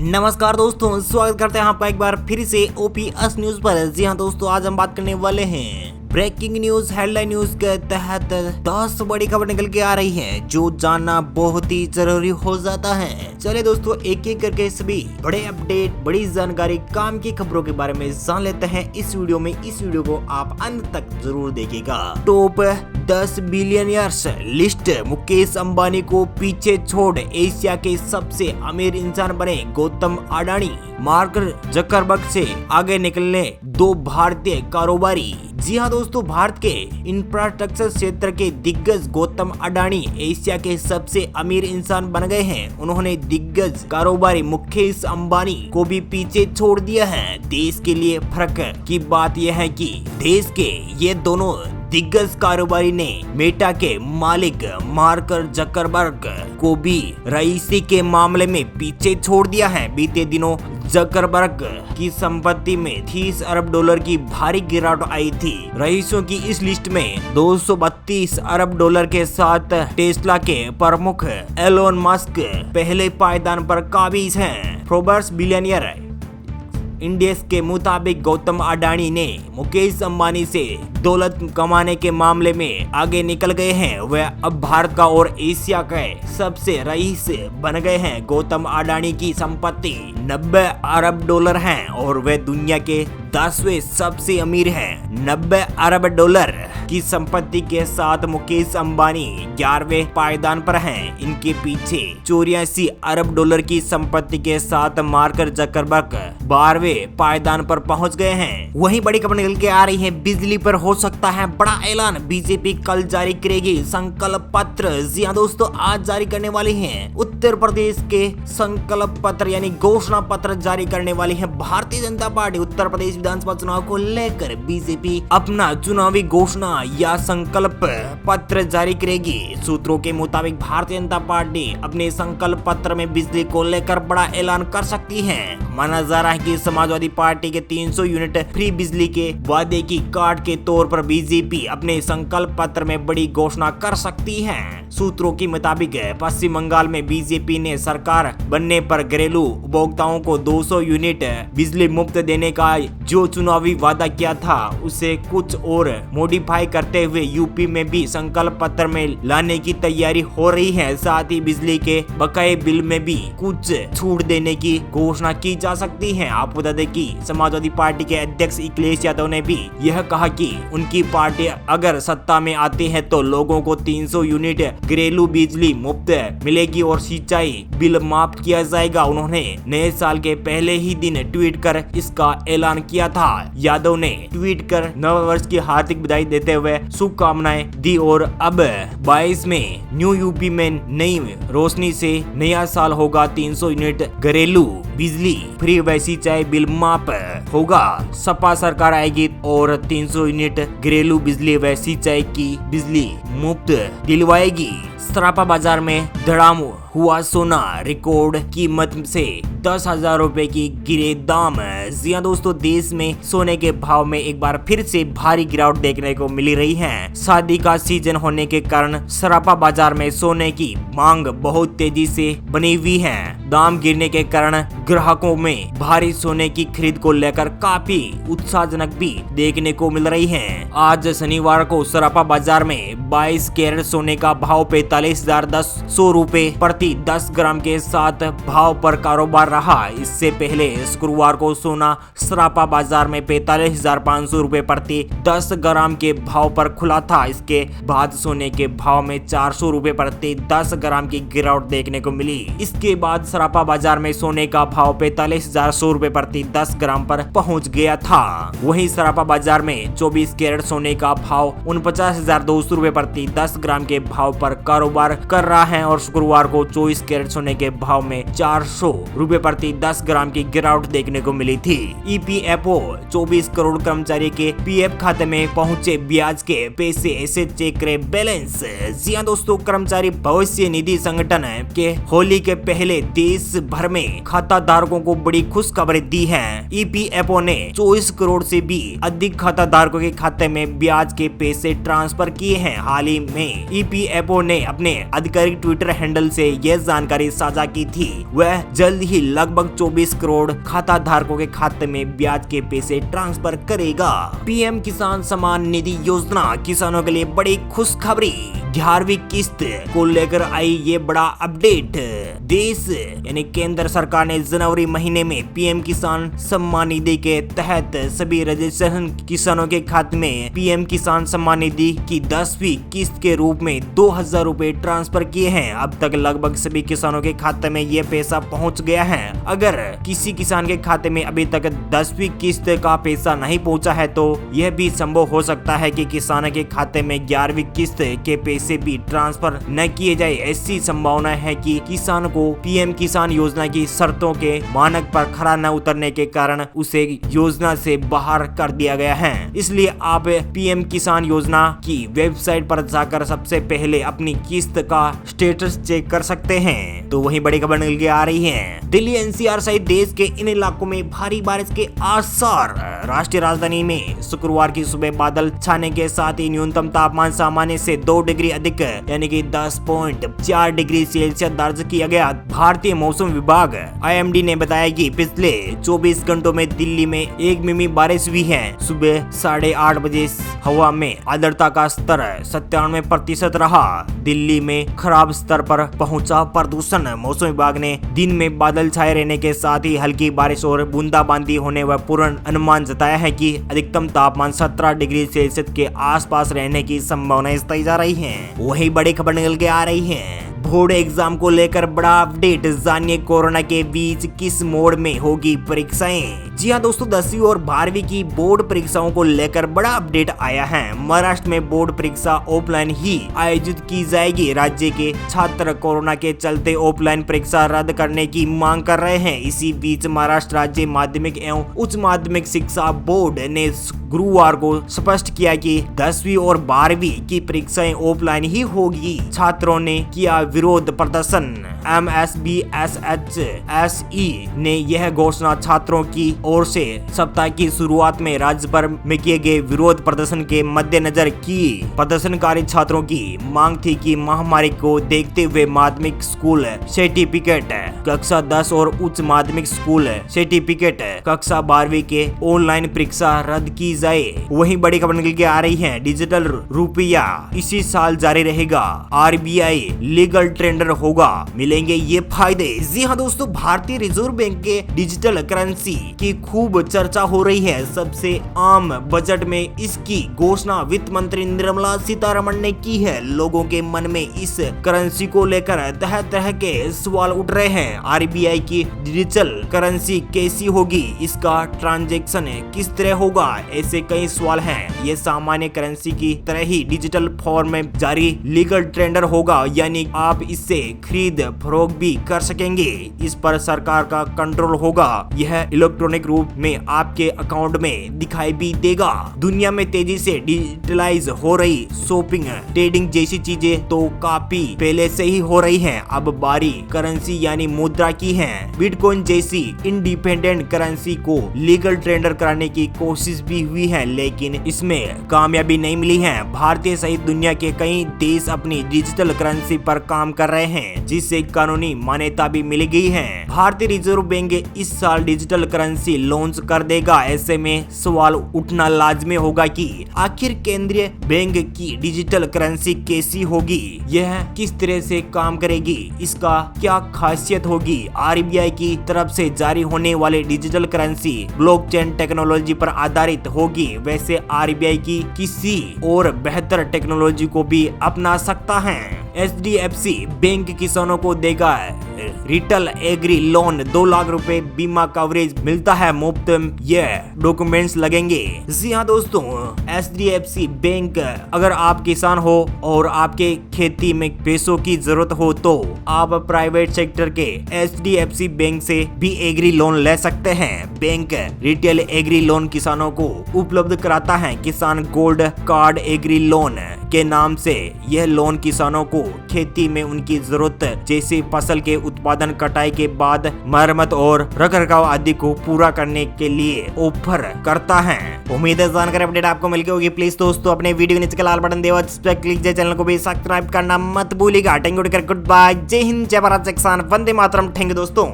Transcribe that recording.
नमस्कार दोस्तों, स्वागत करते हैं आपका एक बार फिर से ओपीएस न्यूज पर। जी हाँ दोस्तों, आज हम बात करने वाले हैं ब्रेकिंग न्यूज हेडलाइन न्यूज के तहत 10 बड़ी खबर निकल के आ रही है जो जानना बहुत ही जरूरी हो जाता है। चलिए दोस्तों, एक एक करके सभी बड़े अपडेट, बड़ी जानकारी, काम की खबरों के बारे में जान लेते हैं इस वीडियो में। इस वीडियो को आप अंत तक जरूर देखिएगा। Top 10 billionaires list, Mukesh Ambani को पीछे छोड़ एशिया के सबसे अमीर इंसान बने गौतम अडानी। मार्क जकरबर्ग से आगे निकलने 2 भारतीय कारोबारी। जी हाँ दोस्तों, भारत के इंफ्रास्ट्रक्चर क्षेत्र के दिग्गज गौतम अडानी एशिया के सबसे अमीर इंसान बन गए हैं। उन्होंने दिग्गज कारोबारी मुकेश अंबानी को भी पीछे छोड़ दिया है। देश के लिए फर्क की बात यह है कि देश के ये दोनों दिग्गज कारोबारी ने मेटा के मालिक मार्क जकरबर्ग को भी रईसी के मामले में पीछे छोड़ दिया है। बीते दिनों जकरबर्ग की संपत्ति में $30 अरब की भारी गिरावट आई थी। रईसों की इस लिस्ट में $232 अरब के साथ टेस्ला के प्रमुख एलोन मस्क पहले पायदान पर काबिज हैं। फोर्ब्स बिलियनियर इंडेक्स के मुताबिक गौतम अडानी ने मुकेश अंबानी से दौलत कमाने के मामले में आगे निकल गए हैं। वह अब भारत का और एशिया के सबसे रईस बन गए हैं। गौतम अडानी की संपत्ति $90 अरब है और वे दुनिया के 10वें सबसे अमीर हैं। $90 अरब की संपत्ति के साथ मुकेश अंबानी 11वें पायदान पर हैं। इनके पीछे $84 अरब की संपत्ति के साथ मार्क जकरबर्ग 12वें पायदान पर पहुंच गए हैं। वहीं बड़ी खबर निकल के आ रही है, बिजली पर हो सकता है बड़ा ऐलान। बीजेपी कल जारी करेगी संकल्प पत्र। जी हाँ दोस्तों, आज जारी करने वाली है उत्तर प्रदेश के संकल्प पत्र यानी घोषणा पत्र जारी करने वाली है भारतीय जनता पार्टी। उत्तर प्रदेश विधानसभा चुनाव को लेकर बीजेपी अपना चुनावी घोषणा या संकल्प पत्र जारी करेगी। सूत्रों के मुताबिक भारतीय जनता पार्टी अपने संकल्प पत्र में बिजली को लेकर बड़ा ऐलान कर सकती है। माना जा रहा है कि समाजवादी पार्टी के 300 यूनिट फ्री बिजली के वादे की काट के तौर पर बीजेपी अपने संकल्प पत्र में बड़ी घोषणा कर सकती है। सूत्रों के मुताबिक पश्चिम बंगाल में बीजेपी ने सरकार बनने पर घरेलू उपभोक्ताओं को 200 यूनिट बिजली मुफ्त देने का जो चुनावी वादा किया था उसे कुछ और मॉडिफाई करते हुए यूपी में भी संकल्प पत्र में लाने की तैयारी हो रही है। साथ ही बिजली के बकाये बिल में भी कुछ छूट देने की घोषणा की जा सकती है। आपको बता दें कि समाजवादी पार्टी के अध्यक्ष अखिलेश यादव ने भी यह कहा कि उनकी पार्टी अगर सत्ता में आती है तो लोगों को 300 यूनिट घरेलू बिजली मुफ्त मिलेगी और सिंचाई बिल माफ किया जाएगा। उन्होंने नए साल के पहले ही दिन ट्वीट कर इसका ऐलान किया था। यादव ने ट्वीट कर नव वर्ष की हार्दिक बधाई देते हुए शुभकामनाएं दी और अब 22 में न्यू यूपी में नई रोशनी से नया साल होगा। 300 यूनिट घरेलू बिजली फ्री व सिंचाई बिल माफ होगा। सपा सरकार आएगी और 300 यूनिट घरेलू बिजली व सिंचाई की बिजली मुफ्त दिलवाएगी। सराफा बाजार में धड़ाम हुआ सोना, रिकॉर्ड कीमत से 10,000 रुपए की गिरे दाम। जी हाँ दोस्तों, देश में सोने के भाव में एक बार फिर से भारी गिरावट देखने को मिल रही है। शादी का सीजन होने के कारण सराफा बाजार में सोने की मांग बहुत तेजी से बनी हुई है। दाम गिरने के कारण ग्राहकों में भारी सोने की खरीद को लेकर काफी उत्साहजनक भी देखने को मिल रही है। आज शनिवार को सराफा बाजार में 22 कैरेट सोने का भाव 45,100 रुपए प्रति 10 ग्राम के साथ भाव पर कारोबार रहा। इससे पहले शुक्रवार को सोना सराफा बाजार में 45,500 रुपए प्रति 10 ग्राम के भाव पर खुला था। इसके बाद सोने के भाव में 400 रुपए प्रति 10 ग्राम की गिरावट देखने को मिली। इसके बाद सराफा बाजार में सोने का भाव 45,100 रुपए प्रति 10 ग्राम पर पहुंच गया था। वहीं सराफा बाजार में 24 कैरेट सोने का भाव 49,200 रुपए प्रति 10 ग्राम के भाव पर कारोबार कर रहा है और शुक्रवार को 24 कैरेट सोने के भाव में 400 रुपए प्रति 10 ग्राम की गिरावट देखने को मिली थी। ईपीएफओ 24 करोड़ कर्मचारी के पीएफ खाते में पहुंचे ब्याज के पैसे, ऐसे चेक करे बैलेंस। जी हाँ दोस्तों, कर्मचारी भविष्य निधि संगठन के होली के पहले देश भर में खाता धारकों को बड़ी खुशखबरी दी है। ईपीएफओ ने 24 करोड़ से भी अधिक खाता धारकों के खाते में ब्याज के पैसे ट्रांसफर किए हैं। हाल ही में ईपीएफओ ने अपने आधिकारिक ट्विटर हैंडल से यह जानकारी साझा की थी। वह जल्द ही लगभग 24 करोड़ खाता धारकों के खाते में ब्याज के पैसे ट्रांसफर करेगा। पीएम किसान सम्मान निधि योजना किसानों के लिए बड़ी खुशखबरी। 11वीं किस्त को लेकर आई ये बड़ा अपडेट। देश यानी केंद्र सरकार ने जनवरी महीने में पीएम किसान सम्मान निधि के तहत सभी रजिस्ट्रेशन किसानों के खाते में पीएम किसान सम्मान निधि की 10वीं किस्त के रूप में 2000 रुपए ट्रांसफर किए हैं। अब तक लगभग सभी किसानों के खाते में ये पैसा पहुंच गया है। अगर किसी किसान के खाते में अभी तक 10वीं किस्त का पैसा नहीं पहुंचा है तो यह भी संभव हो सकता है कि किसान के खाते में 11वीं किस्त के पैसे भी ट्रांसफर न किए जाए। ऐसी संभावना है कि किसान को पीएम किसान योजना की शर्तों के मानक पर खरा न उतरने के कारण उसे योजना से बाहर कर दिया गया है। इसलिए आप पीएम किसान योजना की वेबसाइट पर जाकर सबसे पहले अपनी किस्त का स्टेटस चेक कर सकते हैं। तो वही बड़ी खबर निकल के आ रही है। दिल्ली एनसीआर सहित देश के इन इलाकों में भारी बारिश के आसार। राष्ट्रीय राजधानी में शुक्रवार की सुबह बादल छाने के साथ ही न्यूनतम तापमान सामान्य से 2 डिग्री अधिक यानी कि 10.4 डिग्री सेल्सियस दर्ज किया गया। भारतीय मौसम विभाग आईएमडी ने बताया कि पिछले 24 घंटों में दिल्ली में 1 मिमी बारिश हुई है। सुबह 8:30 बजे हवा में आर्द्रता का स्तर 97% रहा। दिल्ली में खराब स्तर पर पहुंचा प्रदूषण। मौसम विभाग ने दिन में बादल छाए रहने के साथ ही हल्की बारिश और बूंदाबांदी होने व पूर्ण अनुमान जताया है कि अधिकतम तापमान 17 डिग्री सेल्सियस के आसपास रहने की संभावना जताई जा रही है। वही बड़ी खबर निकल के आ रही है। बोर्ड एग्जाम को लेकर बड़ा अपडेट। जानिए कोरोना के बीच किस मोड में होगी परीक्षाएं। जी हाँ दोस्तों, 10वीं और 12वीं की बोर्ड परीक्षाओं को लेकर बड़ा अपडेट आया है। महाराष्ट्र में बोर्ड परीक्षा ऑफलाइन ही आयोजित की जाएगी। राज्य के छात्र कोरोना के चलते ऑफलाइन परीक्षा रद्द करने की मांग कर रहे हैं। इसी बीच महाराष्ट्र राज्य माध्यमिक एवं उच्च माध्यमिक शिक्षा बोर्ड ने गुरुवार को स्पष्ट किया कि 10वीं और 12वीं की परीक्षाएं ऑफलाइन ही होगी। छात्रों ने किया विरोध प्रदर्शन। MSBSHSE ने यह घोषणा छात्रों की ओर से सप्ताह की शुरुआत में राज्य भर में किए गए विरोध प्रदर्शन के मद्देनजर की। प्रदर्शनकारी छात्रों की मांग थी कि महामारी को देखते हुए माध्यमिक स्कूल सर्टिफिकेट कक्षा 10 और उच्च माध्यमिक स्कूल सर्टिफिकेट कक्षा 12वीं के ऑनलाइन परीक्षा रद्द की जाए। वहीं बड़ी खबर निकल के आ रही है। डिजिटल रुपया इसी साल जारी रहेगा। RBI लीगल टेंडर होगा, मिलेंगे ये फायदे। जी हाँ दोस्तों, भारतीय रिजर्व बैंक के डिजिटल करेंसी की खूब चर्चा हो रही है। सबसे आम बजट में इसकी घोषणा वित्त मंत्री निर्मला सीतारमण ने की है। लोगों के मन में इस करेंसी को लेकर तरह तरह के सवाल उठ रहे हैं। RBI की डिजिटल करेंसी कैसी होगी, इसका ट्रांजैक्शन किस तरह होगा, ऐसे कई सवाल हैं। ये सामान्य करेंसी की तरह ही डिजिटल फॉर्म में जारी लीगल टेंडर होगा, यानी आप इससे खरीद फरोख्त भी कर सकेंगे। इस पर सरकार का कंट्रोल होगा। यह इलेक्ट्रॉनिक रूप में आपके अकाउंट में दिखाई भी देगा। दुनिया में तेजी से डिजिटलाइज हो रही शॉपिंग, ट्रेडिंग जैसी चीजें तो काफी पहले से ही हो रही हैं। अब बारी करेंसी यानी मुद्रा की है। बिटकॉइन जैसी इंडिपेंडेंट करेंसी को लीगल टेंडर कराने की कोशिश भी हुई है, लेकिन इसमें कामयाबी नहीं मिली है। भारतीय सहित दुनिया के कई देश अपनी डिजिटल करेंसी पर काम कर रहे हैं, जिससे कानूनी मान्यता भी मिल गई है। भारतीय रिजर्व बैंक इस साल डिजिटल करेंसी लॉन्च कर देगा। ऐसे में सवाल उठना लाजमी होगा कि आखिर केंद्रीय बैंक की डिजिटल करेंसी कैसी होगी, यह किस तरह से काम करेगी, इसका क्या खासियत होगी। RBI की तरफ से जारी होने वाले डिजिटल करेंसी ब्लॉकचेन टेक्नोलॉजी पर आधारित होगी। वैसे RBI की किसी और बेहतर टेक्नोलॉजी को भी अपना सकता है। HDFC बैंक किसानों को देगा रिटेल एग्री लोन, 2 लाख रुपए बीमा कवरेज मिलता है मुफ्त। ये डॉक्यूमेंट्स लगेंगे। जी हाँ दोस्तों, HDFC बैंक, अगर आप किसान हो और आपके खेती में पैसों की जरूरत हो तो आप प्राइवेट सेक्टर के HDFC बैंक से भी एग्री लोन ले सकते हैं। बैंक रिटेल एग्री लोन किसानों को उपलब्ध कराता है। किसान गोल्ड कार्ड एग्री लोन के नाम से यह लोन किसानों को खेती में उनकी जरूरत जैसे फसल के उत्पादन, कटाई के बाद मरम्मत और रखरखाव आदि को पूरा करने के लिए ऑफर करता है। उम्मीद है जानकारी अपडेट आपको मिल गई होगी। प्लीज दोस्तों अपने वीडियो के नीचे लाल बटन देवा जिस पर क्लिक कीजिए, चैनल को भी सब्सक्राइब करना मत भूलिएगा। थैंक यू, गुड बाय, जय हिंद, जय भारत, जय किसान, वंदे मातरम। थैंक यू दोस्तों।